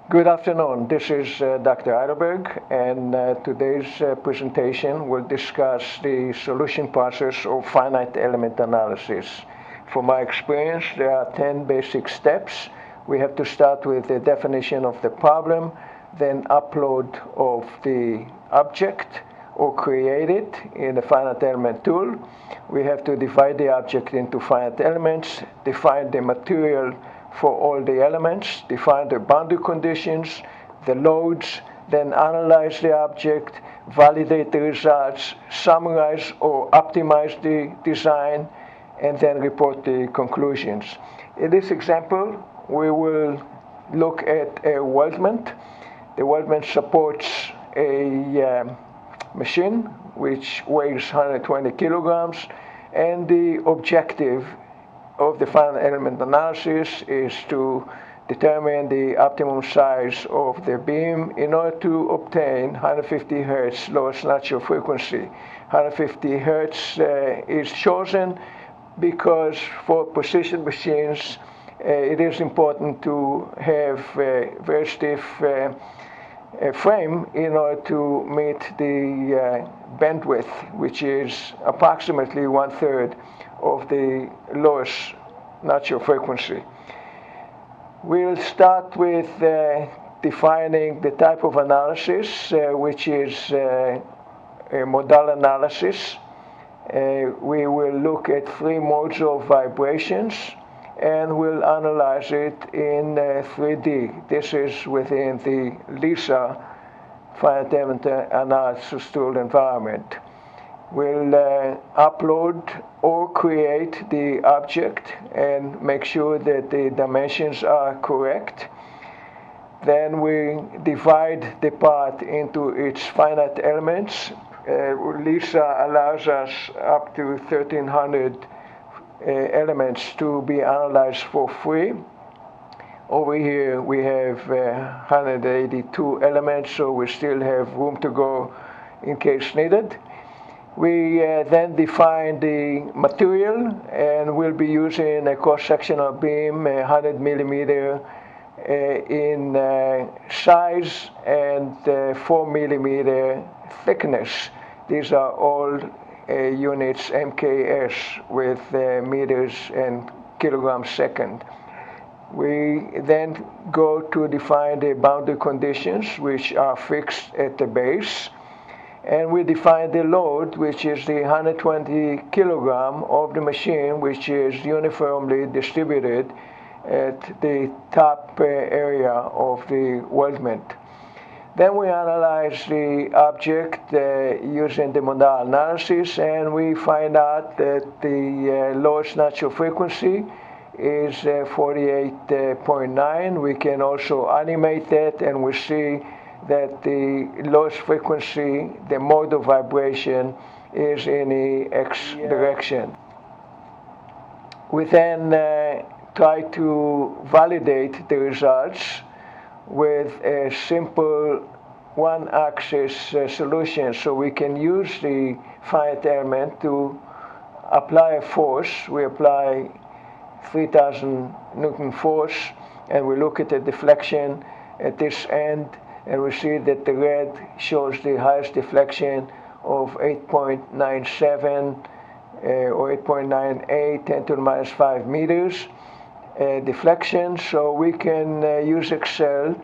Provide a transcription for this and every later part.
Good afternoon. This is Dr. Heidelberg, and today's presentation will discuss the solution process of finite element analysis. From my experience, there are 10 basic steps. We have to start with the definition of the problem, then upload of the object or create it in the finite element tool. We have to divide the object into finite elements, define the material for all the elements, define the boundary conditions, the loads, then analyze the object, validate the results, summarize or optimize the design, and then report the conclusions. In this example, we will look at a weldment. The weldment supports a machine which weighs 120 kilograms, and the objective of the finite element analysis is to determine the optimum size of the beam in order to obtain 150 hertz lowest natural frequency. 150 hertz is chosen because for precision machines it is important to have a very stiff frame in order to meet the bandwidth, which is approximately 1/3 of the lowest natural frequency. We'll start with defining the type of analysis, which is a modal analysis. We will look at 3 modes of vibrations, and we'll analyze it in 3D. This is within the LISA Finite Element Analysis Tool environment. We'll upload or create the object and make sure that the dimensions are correct. Then we divide the part into its finite elements. LISA allows us up to 1,300 elements to be analyzed for free. Over here we have 182 elements, so we still have room to go in case needed. We then define the material, and we'll be using a cross-sectional beam, 100 millimeter in size and 4 millimeter thickness. These are all units MKS with meters and kilograms second. We then go to define the boundary conditions, which are fixed at the base. And we define the load, which is the 120 kilogram of the machine, which is uniformly distributed at the top area of the weldment. Then we analyze the object using the modal analysis, and we find out that the lowest natural frequency is 48.9. We can also animate that, and we see that the lowest frequency, the mode of vibration, is in the X direction. We then try to validate the results with a simple one-axis solution, so we can use the finite element to apply a force. We apply 3,000 Newton force, and we look at the deflection at this end, and we see that the red shows the highest deflection of 8.97 or 8.98, 10 to the minus 5 meters deflection. So we can use Excel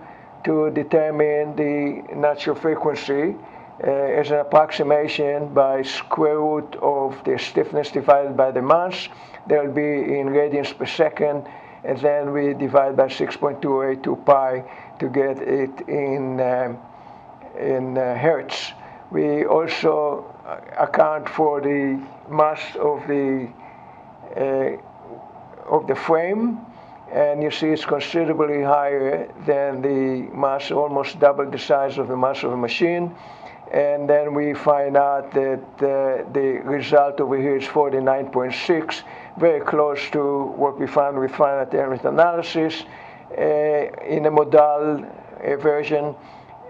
to determine the natural frequency as an approximation by square root of the stiffness divided by the mass. That will be in radians per second, and then we divide by 6.282 pi to get it in hertz. We also account for the mass of the frame, and you see it's considerably higher than the mass, almost double the size of the mass of a machine. And then we find out that the result over here is 49.6, very close to what we found with finite element analysis in a modal version,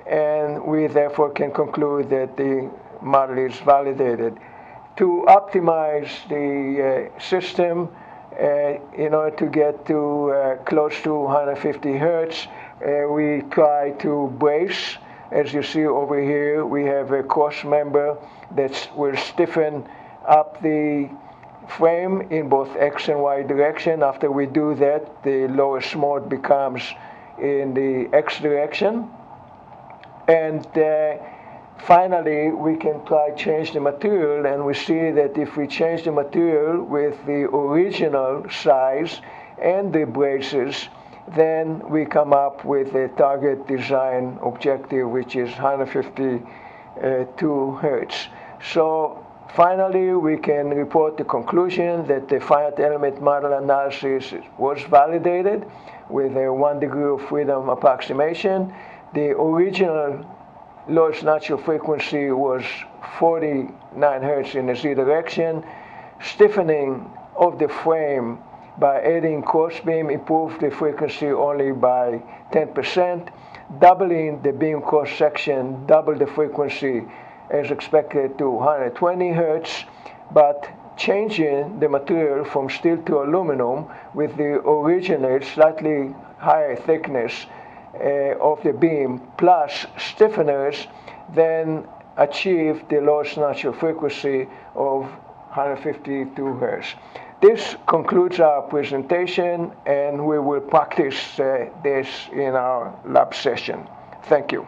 and we therefore can conclude that the model is validated. To optimize the system in order to get to close to 150 hertz, We try to brace. As you see over here, we have a cross member that will stiffen up the frame in both X and Y direction. After we do that, the lowest mode becomes in the X direction. And finally, we can try change the material, and we see that if we change the material with the original size and the braces, then we come up with a target design objective, which is 152 hertz. So finally, we can report the conclusion that the finite element model analysis was validated with a 1 degree of freedom approximation. The original lowest natural frequency was 49 hertz in the Z direction. Stiffening of the frame by adding crossbeam improved the frequency only by 10%. Doubling the beam cross section doubled the frequency as expected to 120 hertz, but changing the material from steel to aluminum with the original slightly higher thickness of the beam plus stiffeners then achieved the lowest natural frequency of 152 hertz. This concludes our presentation, and we will practice this in our lab session. Thank you.